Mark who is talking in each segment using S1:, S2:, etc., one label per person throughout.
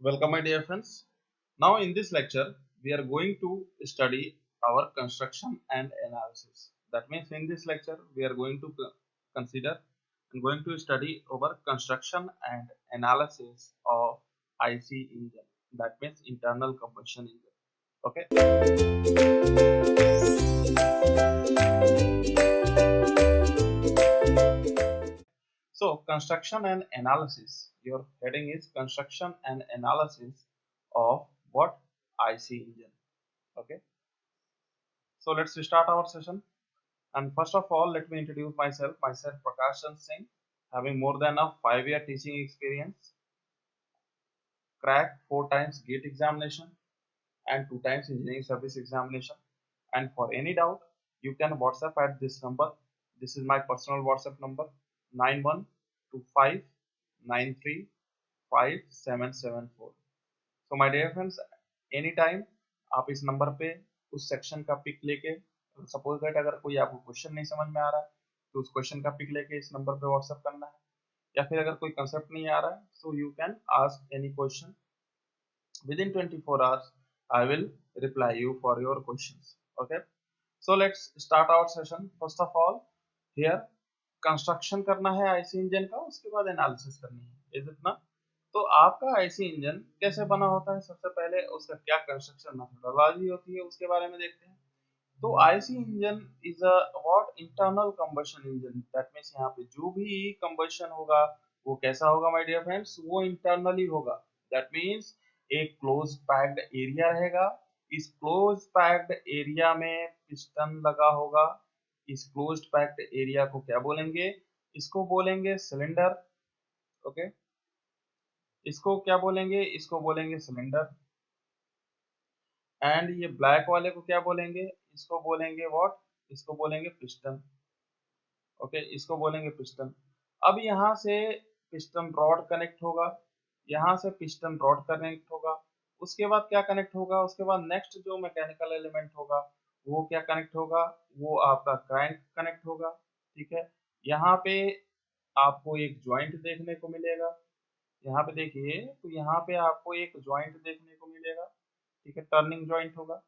S1: Welcome, my dear friends. Now, in this lecture, we are going to study our construction and analysis. That means, in this lecture, we are going to consider and going to study our construction and analysis of IC engine. That means internal combustion engine. Okay. So, construction and analysis. Your heading is construction and analysis of what IC engine. Okay. So let's start our session. And first of all, let me introduce myself. Myself, Prakash Chandra Singh, having more than a 5-year teaching experience, cracked 4 times GATE examination and 2 times engineering service examination. And for any doubt, you can WhatsApp at this number. This is my personal WhatsApp number 9125935774. So my dear friends, any time आप इस number पे उस section का pick लेके, suppose that अगर कोई आपको question नहीं समझ में आ रहा है तो उस क्वेश्चन का पिक लेके इस नंबर पे व्हाट्सएप करना है, या फिर अगर कोई कंसेप्ट नहीं आ रहा है so you can ask any question within 24 hours. I will reply you for your questions. Okay, so let's start our session. First of all, here construction करना है आईसी इंजन का, उसके बाद एनालिसिस करनी है. इज इट ना? तो आपका आईसी इंजन कैसे बना होता है, सबसे पहले उसका क्या कंस्ट्रक्शन मेथोडोलॉजी होती है उसके बारे में देखते हैं. तो IC engine is a what internal combustion engine. That means यहाँ पे जो भी कंबशन होगा वो कैसा होगा माय डियर फ्रेंड्स, वो इंटरनली होगा. दैट मींस एक क्लोज पैक्ड एरिया रहेगा. इस क्लोज पैक्ड एरिया में पिस्टन लगा होगा. इस क्लोज्ड पैक्ड एरिया को क्या बोलेंगे? इसको बोलेंगे सिलेंडर. ओके, इसको क्या बोलेंगे? इसको बोलेंगे सिलेंडर. एंड ये ब्लैक वाले को क्या बोलेंगे? इसको बोलेंगे व्हाट? इसको बोलेंगे पिस्टन. ओके, इसको बोलेंगे पिस्टन. अब यहाँ से पिस्टन रॉड कनेक्ट होगा, यहाँ से पिस्टन रॉड कनेक्ट होगा. उसके बाद क्या कनेक्ट होगा? उसके बाद नेक्स्ट जो मैकेनिकल एलिमेंट होगा वो क्या कनेक्ट होगा? वो आपका क्रैंक कनेक्ट होगा. ठीक है, यहाँ पे आपको एक जॉइंट देखने को मिलेगा. यहाँ पे देखिए, तो यहाँ पे आपको एक जॉइंट देखने को मिलेगा. ठीक है, टर्निंग जॉइंट होगा.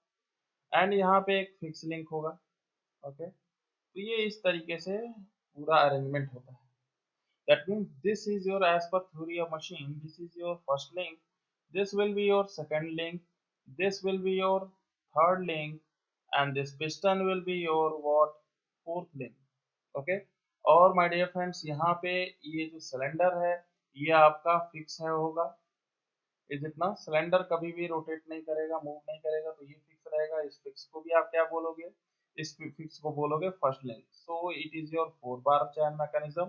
S1: एंड यहाँ पे एक फिक्स लिंक होगा. ओके, तो ये इस तरीके से पूरा अरेंजमेंट होता है. That means this is your, as per theory of machine, this is your first link, this will be your second link, this will be your third link, and this piston will be your what, fourth link. Okay, और my dear friends, यहाँ पे ये जो cylinder है ये आपका fix है होगा. इज इट ना? सिलेंडर कभी भी रोटेट नहीं करेगा, मूव नहीं करेगा, तो ये फिक्स रहेगा. इस फिक्स को भी आप क्या बोलोगे? इस फिक्स को बोलोगे first link. So it is your 4 bar chain mechanism.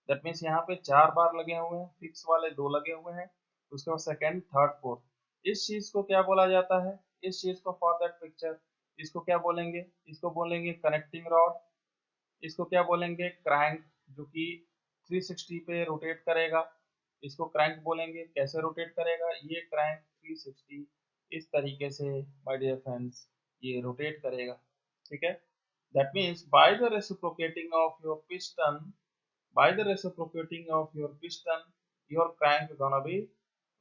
S1: That means यहाँ पे 4 बार लगे हुए हैं, फिक्स वाले 2 लगे हुए हैं. उसके बाद सेकंड, थर्ड, फोर्थ. इस चीज को क्या बोला जाता है? इस चीज को, फॉर दैट पिक्चर, इसको क्या बोलेंगे? इसको बोलेंगे कनेक्टिंग रॉड. इसको क्या बोलेंगे? क्रैंक, जो कि 360 पे रोटेट करेगा. इसको क्रैंक बोलेंगे. कैसे रोटेट करेगा ये क्रैंक? 360 इस तरीके से माय डियर फ्रेंड्स ये रोटेट करेगा. ठीक है, that means by the reciprocating of your piston, by the reciprocating of your piston, your crank gonna be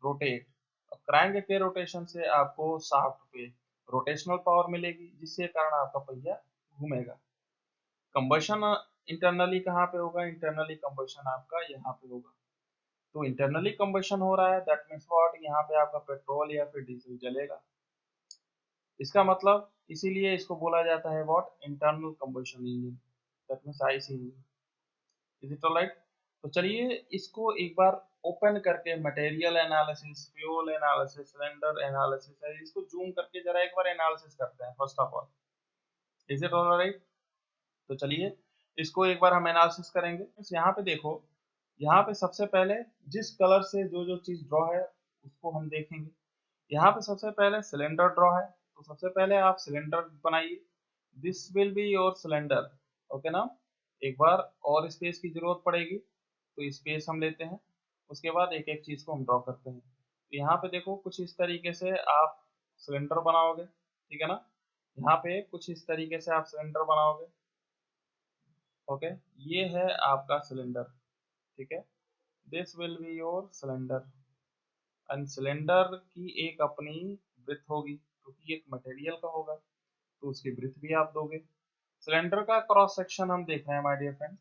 S1: rotate. Crank के रोटेशन से आपको शाफ्ट पे रोटेशनल पावर मिलेगी, जिसके कारण आपका पहिया घूमेगा. कंबशन इंटरनली कहाँ पे होगा? इंटरनली कंबशन आपका यहाँ पे होगा. तो इंटरनली कंबशन हो रहा है, दैट मीन्स व्हाट, यहाँ पे आपका पेट्रोल या फिर डीजल जलेगा. इसका मतलब, इसीलिए इसको बोला जाता है what, internal combustion engine. That means IC engine. Is it alright? तो चलिए इसको एक बार ओपन करके material analysis, fuel analysis, cylinder analysis है, इसको जूम करके जरा एक बार एनालिसिस करते हैं first of all. Is it alright? तो चलिए इसको एक बार हम एनालिसिस करेंगे. यहाँ पे देखो, यहाँ पे सबसे पहले जिस कलर से जो जो चीज ड्रॉ है उसको हम देखेंगे. यहाँ पे सबसे पहले सिलेंडर ड्रॉ है, तो सबसे पहले आप सिलेंडर बनाइए. This will be your cylinder. Okay ना? एक बार और स्पेस की जरूरत पड़ेगी, तो स्पेस हम लेते हैं. उसके बाद एक एक चीज को हम ड्रॉ करते हैं. तो यहाँ पे देखो कुछ इस तरीके से आप सिलेंडर बनाओगे. ठीक है ना? यहाँ पे कुछ इस तरीके से आप सिलेंडर बनाओगे. ओके, ये है आपका सिलेंडर. ठीक है, this will be your cylinder. And cylinder की एक अपनी ब्रेथ होगी क्योंकि एक मटेरियल का होगा, तो उसकी ब्रेथ भी आप दोगे। सिलेंडर का क्रॉस सेक्शन हम देख रहे हैं माय डियर फ्रेंड्स,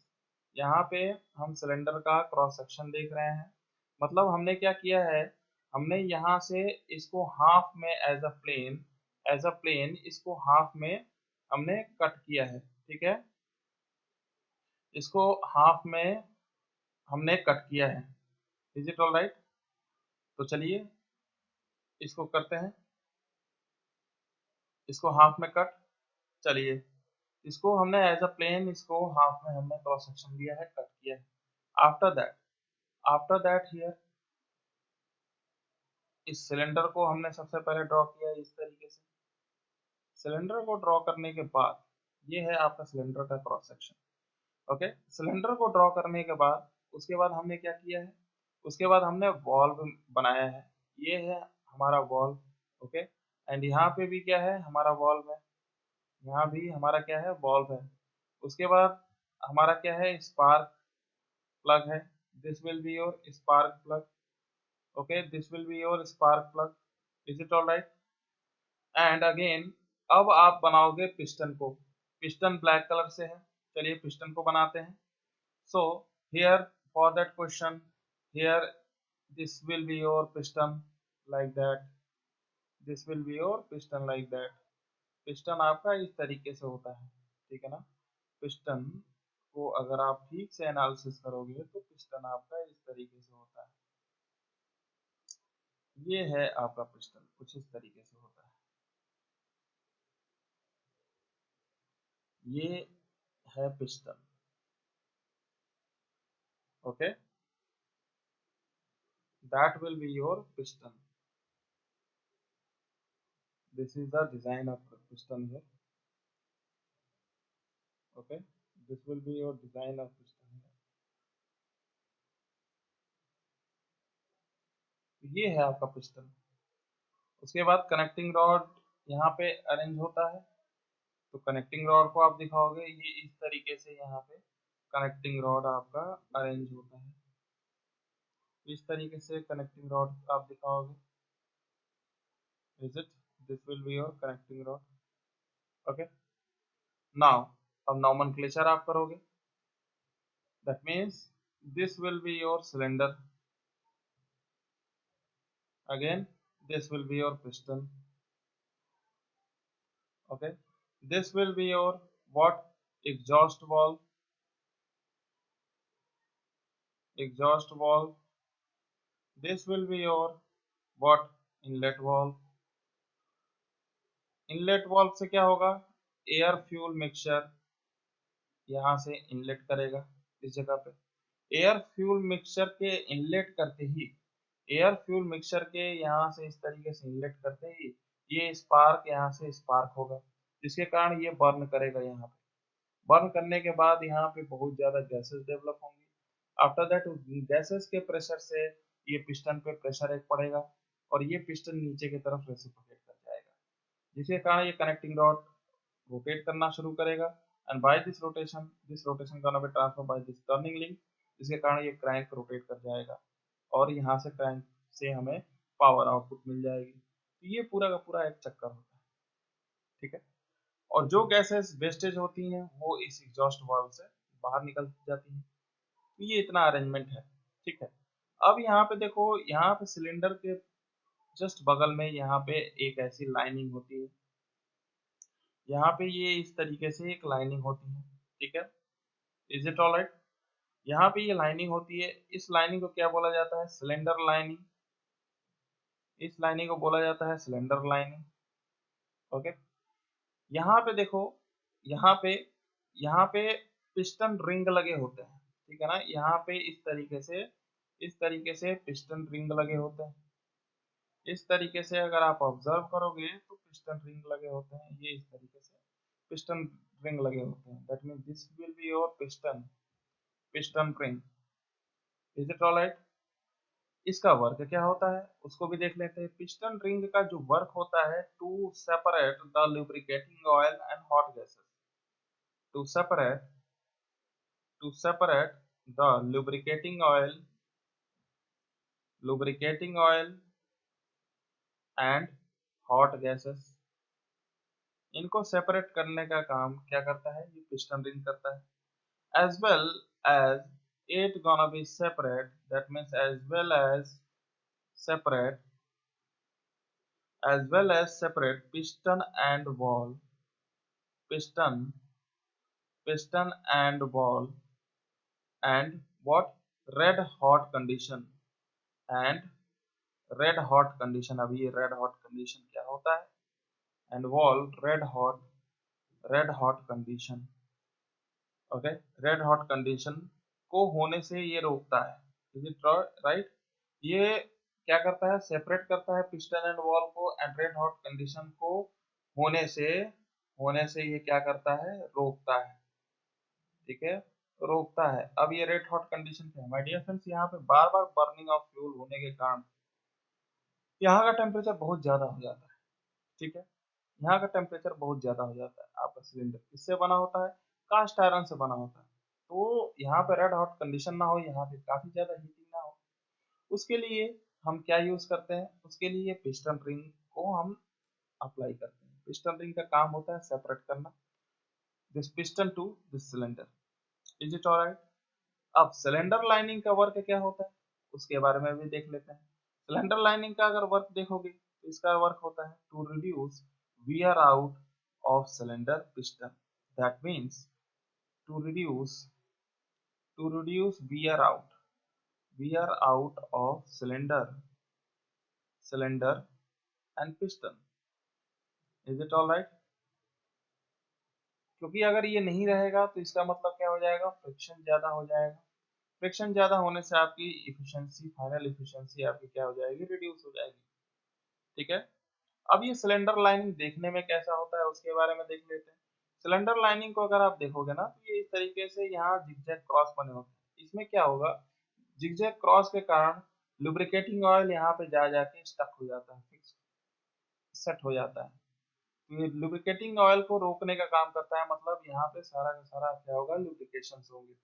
S1: यहाँ पे हम सिलेंडर का क्रॉस सेक्शन देख रहे हैं। मतलब हमने क्या किया है, हमने यहाँ से इसको हाफ में एज अ प्लेन इसको हाफ में हमने कट किया है, ठीक है, इसको हाफ में हमने कट किया है। Is it all right? तो चलिए इसको करते हैं, इसको हाफ में कट। चलिए इसको हमने एज अ प्लेन इसको हाफ में हमने क्रॉस सेक्शन लिया है, कट किया है। आफ्टर दैट हियर इस सिलेंडर को हमने सबसे पहले ड्रॉ किया इस तरीके से। सिलेंडर को ड्रॉ करने के बाद ये है आपका सिलेंडर का क्रॉस सेक्शन। ओके, सिलेंडर को ड्रॉ करने के बाद उसके बाद हमने क्या किया है, उसके बाद हमने वॉल्व बनाया है, ये है हमारा वॉल्व। ओके, एंड यहाँ पे भी क्या है, हमारा वॉल्व है, यहाँ भी हमारा क्या है, वॉल्व है। उसके बाद हमारा क्या है, स्पार्क प्लग है, this will be your spark plug. Okay, this will be your spark plug. Is it all right? And again अब आप बनाओगे पिस्टन को, पिस्टन ब्लैक कलर से है, चलिए पिस्टन को बनाते हैं। So here for that question, here this will be your piston like that, this will be your piston like that. Piston आपका इस तरीके से होता है, ठीक है ना। पिस्टन को अगर आप ठीक से एनालिसिस करोगे तो पिस्टन आपका इस तरीके से होता है। ये है आपका पिस्टन, कुछ इस तरीके से होता है। ये है piston. Okay, that will be your piston. This is the design of the piston here. Okay, this will be your design of piston here. ये है आपका पिस्टन। उसके बाद कनेक्टिंग रॉड यहाँ पे अरेंज होता है, तो कनेक्टिंग रॉड को आप दिखाओगे ये इस तरीके से, यहाँ पे कनेक्टिंग रॉड आपका अरेंज होता है, इस तरीके से कनेक्टिंग रॉड आप दिखाओगे। Is it? This will be your connecting rod. Okay, now अब नॉमेनक्लेचर आप करोगे, that means this will be your cylinder, again this will be your piston। okay, this will be your what, exhaust valve, exhaust valve। this will be your what, inlet valve। Inlet valve से क्या होगा, air fuel mixture यहाँ से inlet करेगा इस जगह पे। Air fuel mixture के इनलेट करते ही, एयर फ्यूल मिक्सचर के यहाँ से इस तरीके से इनलेट करते ही ये स्पार्क यहाँ से स्पार्क होगा, जिसके कारण ये बर्न करेगा। यहाँ पे बर्न करने के बाद यहाँ पे बहुत ज्यादा गैसेस डेवलप होंगी। आफ्टर दैट गैसेस के प्रेशर से ये पिस्टन पे प्रेशर एक पड़ेगा और ये पिस्टन नीचे की तरफ रेसिप्रोकेट कर जाएगा, जिसके कारण ये कनेक्टिंग रॉड रोटेट करना शुरू करेगा। And by this rotation gonna be transfer by this turning link, जिसके कारण ये क्रैंक रोटेट कर जाएगा और यहाँ से क्रैंक से हमें पावर आउटपुट मिल जाएगी। तो ये पूरा का पूरा एक चक्कर होता है, ठीक है। और जो गैसेस वेस्टेज होती हैं वो इस एग्जॉस्ट वाल्व से बाहर निकल जाती हैं। तो ये इतना अरेंजमेंट है, ठीक है। अब यहाँ पे देखो, यहाँ पे सिलेंडर के जस्ट बगल में यहाँ पे एक ऐसी लाइनिंग होती है, यहाँ पे ये इस तरीके से एक लाइनिंग होती है, ठीक है। Is it all right? यहाँ पे ये लाइनिंग होती है, इस लाइनिंग को क्या बोला जाता है, सिलेंडर लाइनिंग। इस लाइनिंग को बोला जाता है सिलेंडर लाइनिंग। ओके, यहाँ पे देखो, यहाँ पे यहाँ पे पिस्टन रिंग लगे होते हैं, ठीक है ना। यहाँ पे इस तरीके से पिस्टन रिंग लगे होते हैं। इस तरीके से अगर आप ऑब्जर्व करोगे तो पिस्टन रिंग लगे होते हैं, ये इस तरीके से पिस्टन रिंग लगे होते हैं। That means this will be your piston ring. Is it alright? इसका वर्क क्या होता है उसको भी देख लेते हैं। पिस्टन रिंग का जो वर्क होता है, to separate the lubricating oil and hot gases, to separate the lubricating oil and hot gases, इनको सेपरेट करने का काम क्या करता है, ये पिस्टन रिंग करता है। As well as it gonna be separate, that means separate as well as separate piston and ball, piston piston and ball, and what, red hot condition, and red hot condition, अभी ये red hot condition क्या होता है, and wall red hot condition, okay, red hot condition को होने से ये रोकता है, इज इट राइट, ये क्या करता है, सेपरेट करता है पिस्टन एंड वॉल को, एंड रेड हॉट कंडीशन को होने से ये क्या करता है, रोकता है, ठीक है, रोकता है। अब ये रेड हॉट कंडीशन क्या है माय डियर फ्रेंड्स, यहाँ पे बार बार बर्निंग ऑफ फ्यूल होने के कारण यहाँ का टेम्परेचर बहुत ज्यादा हो जाता है, ठीक है, यहाँ का टेम्परेचर बहुत ज्यादा हो जाता है। आपका सिलेंडर किससे बना होता है, कास्ट आयरन से बना होता है, तो यहाँ पे रेड हॉट कंडीशन ना हो, यहाँ पे काफी ज्यादा हीटिंग ना हो, उसके लिए हम क्या यूज करते हैं, उसके लिए पिस्टन रिंग को हम अप्लाई करते हैं। पिस्टन रिंग का काम होता है सेपरेट करना this piston to this cylinder, is it all right. अब सिलेंडर लाइनिंग का वर्क क्या होता है उसके बारे में भी देख लेते हैं। सिलेंडर लाइनिंग का अगर वर्क देखोगे तो इसका वर्क होता है to reduce wear out of cylinder piston, that means to reduce wear out of cylinder and piston, is it all right। क्योंकि अगर ये नहीं रहेगा तो इसका मतलब क्या हो जाएगा, फ्रिक्शन ज्यादा हो जाएगा, फ्रिक्शन ज्यादा होने से आपकी इफिशिएंसी, फाइनल इफिशिएंसी आपकी क्या हो जाएगी, रिड्यूस हो जाएगी, ठीक है। अब ये सिलेंडर लाइनिंग देखने में कैसा होता है उसके बारे में देख लेते हैं। सिलेंडर लाइनिंग को अगर आप देखोगे ना तो ये इस तरीके से यहाँ जिगजैग क्रॉस बने होते हैं। इसमें क्या होगा, जिगजैग क्रॉस के कारण लुब्रिकेटिंग ऑयल यहाँ पे जा जाके स्टक हो जाता है, फिक्स सेट हो जाता है। तो ये लुब्रिकेटिंग ऑयल को रोकने का काम करता है, मतलब यहाँ पे सारा का सारा क्या होगा, लुब्रिकेशन होंगे,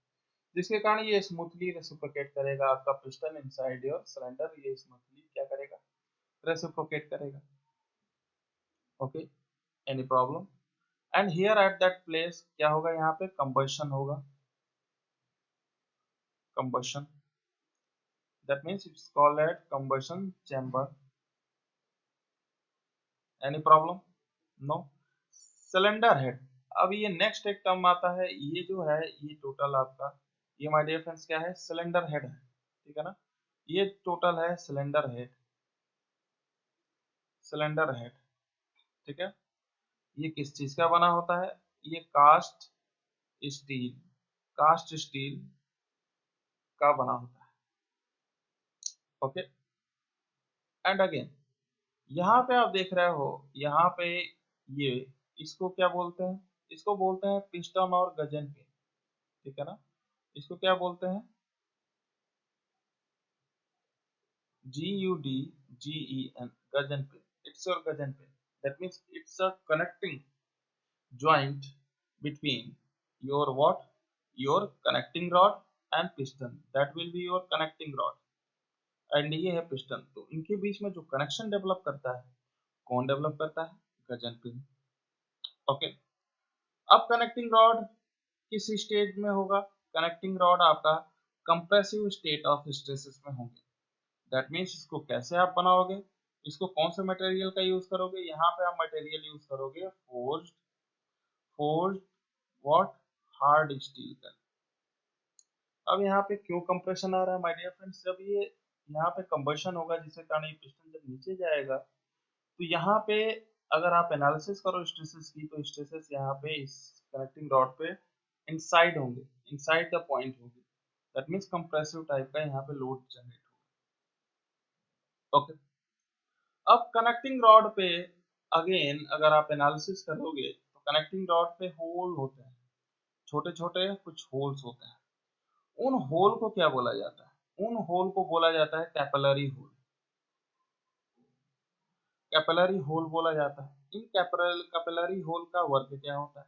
S1: जिसके कारण ये स्मूथली रेसिप्रोकेट करेगा, आपका पिस्टन इनसाइड योर सिलेंडर ये स्मूथली क्या करेगा, रेसिप्रोकेट करेगा, okay, any problem. And here at that place क्या होगा, यहाँ पे कंबशन होगा, combustion, that means it's called at combustion chamber, any problem, no. Cylinder head, अब ये नेक्स्ट एक टर्म आता है, ये जो है ये टोटल आपका, ये माय डियर फ्रेंड्स क्या है, सिलेंडर हेड है, ठीक है ना, ये टोटल है सिलेंडर हेड, सिलेंडर हेड, ठीक है। ये किस चीज का बना होता है, ये स्टील कास्ट स्टील का बना होता है, ओके। एंड अगेन यहाँ पे आप देख रहे हो, यहाँ पे ये इसको क्या बोलते हैं, इसको बोलते हैं पिस्टन और गजन पिन, ठीक है ना, इसको क्या बोलते हैं, GUDGEN, Gajan pin, it's your Gajan pin, that means it's a connecting joint between your what, your connecting rod and piston, that will be your connecting rod, and ये है पिस्टन, तो इनके बीच में जो कनेक्शन डेवलप करता है, कौन डेवलप करता है, गजन पिन, ओके। अब कनेक्टिंग रॉड किस स्टेट में होगा, कनेक्टिंग रॉड आपका कंप्रेसिव स्टेट ऑफ स्ट्रेसेस में होंगे, दैट मीन्स इसको कैसे आप बनाओगे, इसको कौन से मटेरियल का यूज करोगे, यहाँ पे आप मटेरियल यूज करोगे फोर्ज्ड व्हाट, हार्ड स्टील का। अब यहाँ पे क्यों कंप्रेशन आ रहा है माय डियर फ्रेंड्स, जब ये यहाँ पे कंबशन होगा जिसके कारण ये पिस्टन जब नीचे जाएगा तो यहाँ पे अगर आप एनालिसिस करो स्ट्रेसेस की, तो स्ट्रेसेस यहाँ पे इस कनेक्टिंग रॉड पे इनसाइड होंगे, इनसाइड द पॉइंट होंगे, दैट मीन्स कंप्रेसिव टाइप का यहाँ पे लोड जनरेट होगा, ओके। अब कनेक्टिंग रॉड पे अगेन अगर आप एनालिसिस करोगे तो कनेक्टिंग रॉड पे होल होते हैं, छोटे छोटे कुछ होल्स होते हैं, उन होल को क्या बोला जाता है, उन होल को बोला जाता है कैपिलरी होल, कैपिलरी होल बोला जाता है। इन कैपिलरी होल का वर्क क्या होता है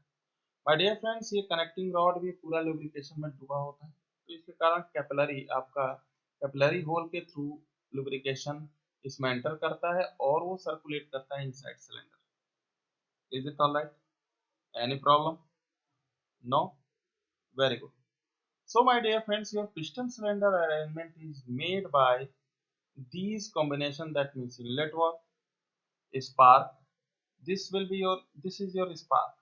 S1: माय डियर फ्रेंड्स, ये कनेक्टिंग रॉड भी पूरा लुब्रिकेशन में डूबा होता है, तो इसके कारण कैपिलरी आपका कैपिलरी होल के थ्रू लुब्रिकेशन इसमें एंटर करता है और वो सर्कुलेट करता है inside cylinder. Is it all right? Any problem? No? Very good. So my dear friends, your piston cylinder arrangement is made by these combination, that means inlet valve, spark. This is your spark,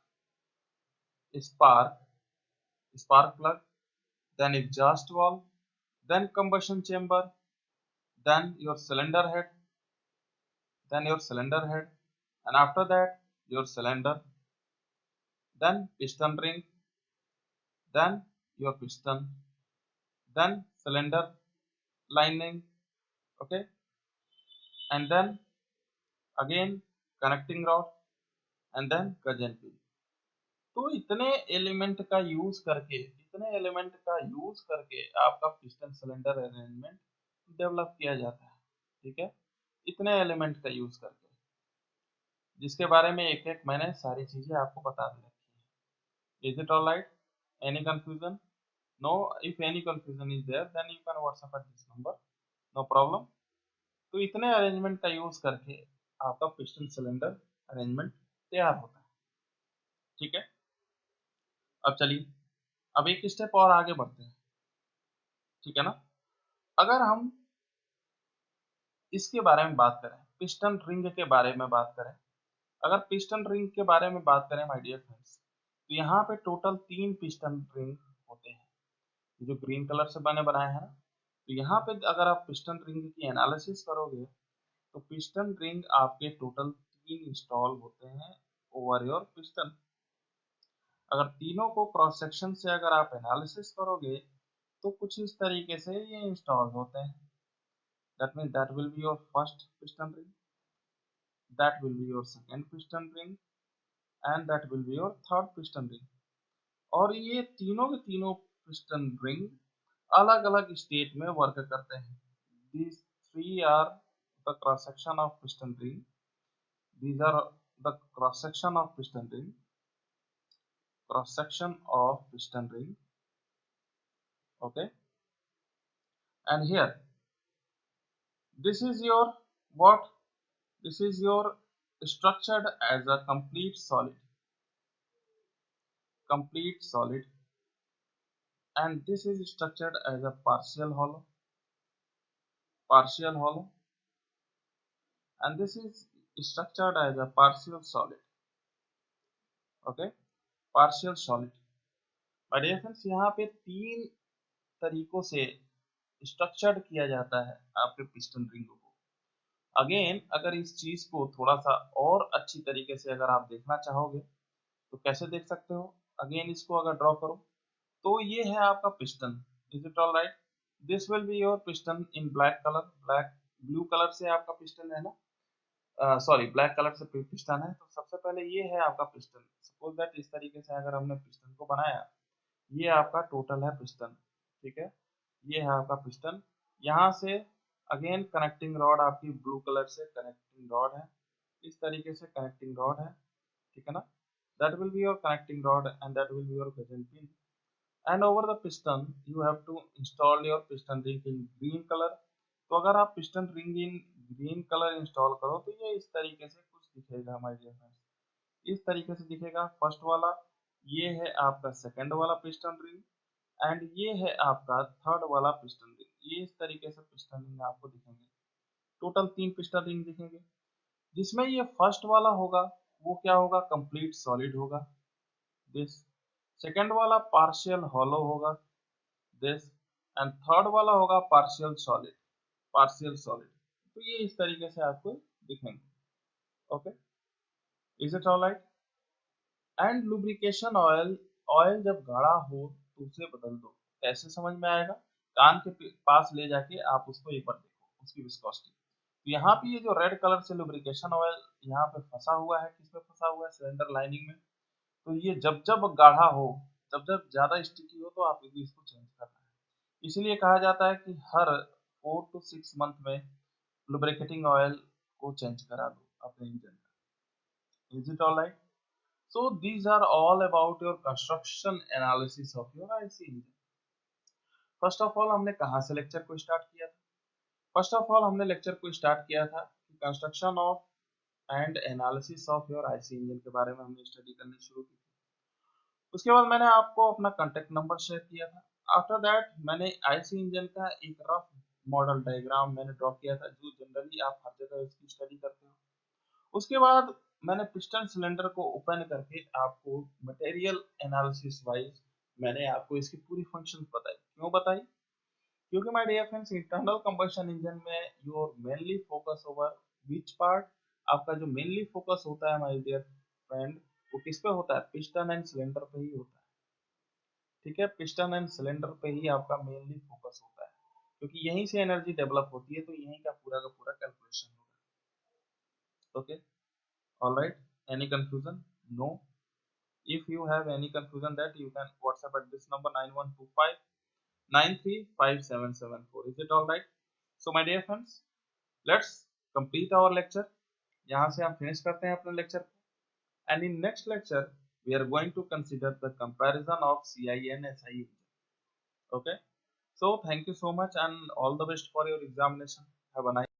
S1: spark plug, then exhaust valve, then combustion chamber, then your cylinder head, and after that your cylinder, then piston ring, then your piston, then cylinder lining, okay, and then again connecting rod, and then gudgeon pin. तो इतने element का use करके आपका piston cylinder arrangement develop किया जाता है, ठीक है, इतने एलिमेंट का यूज करके, जिसके बारे में एक एक मैंने सारी चीजें आपको बता दी रखी है। Is it all right? Any confusion? No? If any confusion is there then you can WhatsApp at this number, no problem. तो इतने अरेंजमेंट का यूज करके आपका पिस्टन सिलेंडर अरेंजमेंट तैयार होता है, ठीक है। अब चलिए, अब एक स्टेप और आगे बढ़ते हैं, ठीक है ना। अगर हम इसके बारे में बात करें, पिस्टन रिंग के बारे में बात करें, अगर पिस्टन रिंग के बारे में बात करें माय डियर फ्रेंड्स, तो यहाँ पे टोटल 3 पिस्टन रिंग होते हैं, जो ग्रीन कलर से बने बनाए हैं ना। तो यहाँ पे अगर आप पिस्टन रिंग की एनालिसिस करोगे, तो पिस्टन रिंग आपके टोटल 3 इंस्टॉल होते हैं ओवर योर पिस्टन। अगर तीनों को क्रॉस सेक्शन से अगर आप एनालिसिस करोगे, तो कुछ इस तरीके से ये इंस्टॉल होते हैं। That means that will be your first piston ring, that will be your second piston ring, and that will be your third piston ring. और ये तीनों के तीनों पिस्टन रिंग अलग अलग स्टेट में वर्क करते हैं। These three are the cross section of piston ring. These are the cross section of piston ring. Cross section of piston ring. Okay. And here, this is your what? This is your structured as a complete solid. And this is structured as a partial hollow, and this is structured as a partial solid, okay, partial solid। My dear friends, यहाँ पे 3 तरीकों से structured किया जाता है आपके piston ring को। Again, अगर इस चीज को थोड़ा सा और अच्छी तरीके से अगर आप देखना चाहोगे, तो कैसे देख सकते हो? अगेन इसको अगर ड्रॉ करो, तो ये है आपका piston. Is it all right? This will be your piston in black colour, blue colour से आपका पिस्टन है ना, सॉरी ब्लैक कलर से पिस्टन है। तो सबसे पहले ये है आपका पिस्टन। सपोज दैट इस तरीके से अगर हमने पिस्टन को बनाया, ये आपका टोटल है पिस्टन, ठीक है, ये है आपका पिस्टन। यहाँ से अगेन कनेक्टिंग रॉड आपकी ब्लू कलर से कनेक्टिंग रॉड है, इस तरीके से कनेक्टिंग रॉड है, ठीक है ना। That will be your connecting rod and that will be your Gajan pin. And over the piston you have to install your piston ring in green color। तो अगर आप piston ring in green colour install करो, तो ये इस तरीके से कुछ दिखेगा हमारे डियर फ्रेंड्स, इस तरीके से दिखेगा। फर्स्ट वाला ये है आपका सेकंड वाला पिस्टन रिंग, एंड ये है आपका थर्ड वाला पिस्टन रिंग। ये इस तरीके से पिस्टन रिंग आपको दिखेंगे, टोटल 3 पिस्टन रिंग दिखेंगे, जिसमें ये फर्स्ट वाला होगा वो क्या होगा? कंप्लीट सॉलिड होगा, दिस। सेकंड वाला पार्शियल हॉलो होगा, दिस। एंड थर्ड वाला होगा पार्शियल सॉलिड। तो ये इस तरीके से आपको दिखेंगे, okay. Is it all right? And lubrication oil जब गाढ़ा हो तो उसे बदल दो। कैसे समझ में आएगा? कान के पास ले जाके आप उसको एक बार देखो, उसकी विस्कोसिटी। तो यहाँ पे ये जो रेड कलर से लुब्रिकेशन ऑयल यहाँ पे फंसा हुआ है, किस पे फंसा हुआ है? सिलेंडर लाइनिंग में। तो ये जब जब गाढ़ा हो, जब जब ज्यादा स्टिकी हो, तो आपको इसको चेंज करना है। इसलिए कहा जाता है कि हर 4 to 6 मंथ में लुब्रिकेटिंग ऑयल को चेंज करा दो अपने इंजन का। Is it all right? So these are all about your construction analysis of your IC engine. First of all, हमने कहाँ से लेक्चर को स्टार्ट किया था? फर्स्ट ऑफ ऑल हमने लेक्चर को स्टार्ट किया था construction of and analysis of your IC engine के बारे में हमने स्टडी करनी शुरू की थी। उसके बाद मैंने आपको अपना कॉन्टेक्ट नंबर शेयर किया था। आफ्टर दैट मैंने आईसी इंजन का एक रफ मॉडल डायग्राम मैंने ड्रॉ किया था, जो जनरली आप हर जगह इसकी स्टडी करते हो। उसके बाद मैंने पिस्टन सिलेंडर को ओपन करके आपको मटेरियल एनालिसिस वाइज मैंने आपको इसकी पूरी फंक्शन बताई। क्यों बताई? क्योंकि my dear friends, internal combustion engine में your mainly focus over which part, आपका जो मेनली फोकस होता है माय डियर फ्रेंड, वो किस पे होता है? पिस्टन एंड सिलेंडर पे ही होता है। ठीक है, पिस्टन एंड सिलेंडर पे ही आपका मेनली फोकस होता है, क्योंकि यहीं से एनर्जी डेवलप होती है, तो यहीं का पूरा कैलकुलेशन होगा। Okay, all right, any confusion? No? If you have any confusion, that you can WhatsApp at this number 9125 935774. Is it all right? So my dear friends, let's complete our lecture. यहाँ से हम finish करते हैं अपने lecture को, and in next lecture we are going to consider the comparison of CI and SI engine. Okay, so thank you so much and all the best for your examination. Have a nice